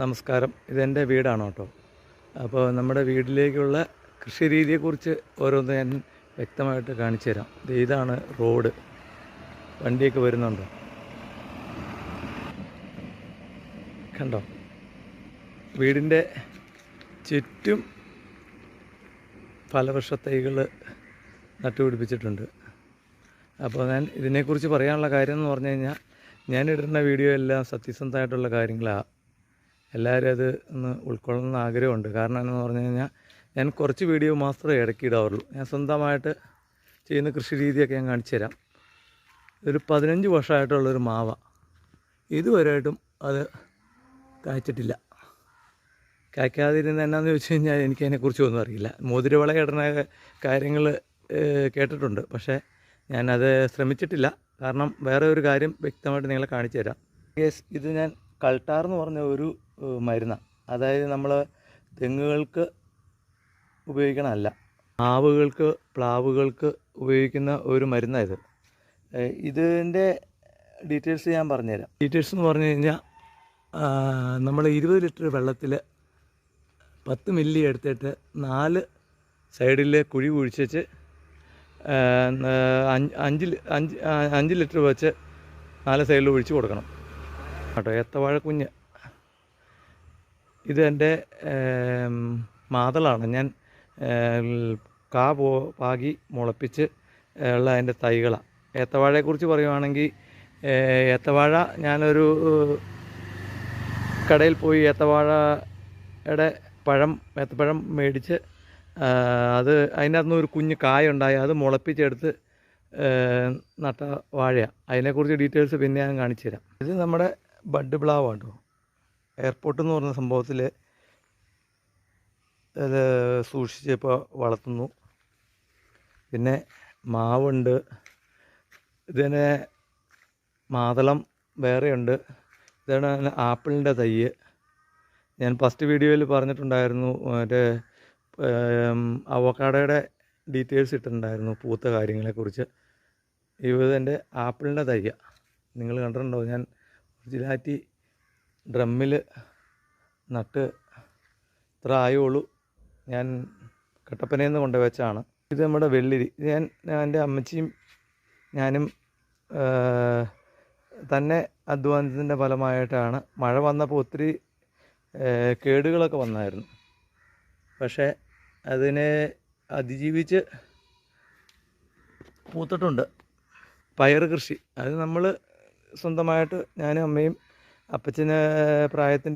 നമസ്കാരം. ഇതെൻ്റെ വീടാണ് കേട്ടോ. അപ്പോൾ നമ്മുടെ വീട്ടിലേക്കുള്ള കൃഷി രീതിയെക്കുറിച്ച് ഓരോന്ന് ഞാൻ വ്യക്തമായിട്ട് കാണിച്ചു തരാം. ഇതാണ് റോഡ്. വണ്ടിയൊക്കെ വരുന്നുണ്ടോ? കണ്ടോ? വീടിൻ്റെ ചുറ്റും ഫലവൃക്ഷ തൈകൾ നട്ടുപിടിപ്പിച്ചിട്ടുണ്ട്. അപ്പോൾ ഞാൻ ഇതിനെക്കുറിച്ച് പറയാനുള്ള കാര്യം എന്ന് പറഞ്ഞു കഴിഞ്ഞാൽ, ഞാനിടുന്ന വീഡിയോ എല്ലാം സത്യസന്ധമായിട്ടുള്ള കാര്യങ്ങളാണ്. എല്ലാവരും അത് ഒന്ന് ഉൾക്കൊള്ളണമെന്ന് ആഗ്രഹമുണ്ട്. കാരണം എന്ന് പറഞ്ഞു കഴിഞ്ഞാൽ, ഞാൻ കുറച്ച് വീഡിയോ മാത്രമേ ഇടയ്ക്ക് ഇടാറുള്ളൂ. ഞാൻ സ്വന്തമായിട്ട് ചെയ്യുന്ന കൃഷി രീതിയൊക്കെ ഞാൻ കാണിച്ചു തരാം. ഒരു 15 വർഷമായിട്ടുള്ളൊരു മാവ. ഇതുവരെയായിട്ടും അത് കായ്ച്ചിട്ടില്ല. കായ്ക്കാതിരുന്ന എന്നാന്ന് ചോദിച്ചു കഴിഞ്ഞാൽ എനിക്കതിനെക്കുറിച്ചൊന്നും അറിയില്ല. മോതിരവള ഇടുന്ന കാര്യങ്ങൾ കേട്ടിട്ടുണ്ട്, പക്ഷേ ഞാനത് ശ്രമിച്ചിട്ടില്ല. കാരണം വേറെ ഒരു കാര്യം വ്യക്തമായിട്ട് നിങ്ങളെ കാണിച്ചു തരാം. ഇത് ഞാൻ കൾട്ടാർ എന്ന് പറഞ്ഞ ഒരു മരുന്നാണ്. അതായത് നമ്മൾ തെങ്ങുകൾക്ക് ഉപയോഗിക്കണമല്ല, മാവുകൾക്ക് പ്ലാവുകൾക്ക് ഉപയോഗിക്കുന്ന ഒരു മരുന്നാണ് ഇതിൻ്റെ ഡീറ്റെയിൽസ് ഞാൻ പറഞ്ഞുതരാം. ഡീറ്റെയിൽസ് എന്ന് പറഞ്ഞു കഴിഞ്ഞാൽ, നമ്മൾ 20 ലിറ്റർ വെള്ളത്തിൽ 10 മില്ലി എടുത്തിട്ട് 4 സൈഡിൽ കുഴി കുഴിച്ച് 5 ലിറ്റർ വെച്ച് 4 സൈഡിൽ ഒഴിച്ച് കൊടുക്കണം കേട്ടോ. ഏത്തവാഴ കുഞ്ഞ് ഇതെൻ്റെ മാതളാണ്. ഞാൻ പാകി മുളപ്പിച്ച് ഉള്ള അതിൻ്റെ തൈകളാണ്. ഏത്തവാഴയെക്കുറിച്ച് പറയുവാണെങ്കിൽ, ഏത്തവാഴ ഞാനൊരു കടയിൽ പോയി ഏത്തവാഴയുടെ ഏത്തപ്പഴം മേടിച്ച് അത് അതിനകത്തുനിന്ന് ഒരു കുഞ്ഞ് കായുണ്ടായി. അത് മുളപ്പിച്ചെടുത്ത് നട്ട വാഴയാണ്. അതിനെക്കുറിച്ച് ഡീറ്റെയിൽസ് പിന്നെ ഞാൻ കാണിച്ചു തരാം. ഇത് നമ്മുടെ ബഡ് പ്ലാവാണ് കേട്ടോ. എയർപോർട്ട് എന്ന് പറഞ്ഞ സംഭവത്തിൽ അത് സൂക്ഷിച്ച് ഇപ്പോൾ വളർത്തുന്നു. പിന്നെ മാവുണ്ട്. ഇതിന് മാതളം വേറെയുണ്ട്. ഇതാണ് ആപ്പിളിൻ്റെ തൈ. ഞാൻ ഫസ്റ്റ് വീഡിയോയിൽ പറഞ്ഞിട്ടുണ്ടായിരുന്നു, മറ്റേ അവക്കാഡോയുടെ ഡീറ്റെയിൽസ് ഇട്ടിട്ടുണ്ടായിരുന്നു, പൂത്ത കാര്യങ്ങളെക്കുറിച്ച്. ഇതെൻ്റെ ആപ്പിളിൻ്റെ തൈയാണ്. നിങ്ങൾ കണ്ടിട്ടുണ്ടോ? ഞാൻ ഒറിജിനാലിറ്റി ഡ്രമ്മിൽ നട്ട് ഇത്ര ആയുള്ളൂ. ഞാൻ കട്ടപ്പനയിൽ നിന്ന് കൊണ്ടുവച്ചാണ്. ഇത് നമ്മുടെ വെള്ളിരി. ഞാൻ എൻ്റെ അമ്മച്ചിയും ഞാനും തന്നെ അധ്വാനത്തിൻ്റെ ഫലമായിട്ടാണ്. മഴ വന്നപ്പോൾ ഒത്തിരി കേടുകളൊക്കെ വന്നായിരുന്നു, പക്ഷേ അതിനെ അതിജീവിച്ച് പൂത്തിട്ടുണ്ട്. പയർ കൃഷി അത് നമ്മൾ സ്വന്തമായിട്ട് ഞാനും അമ്മയും, അപ്പച്ചന് പ്രായത്തിൻ്റെ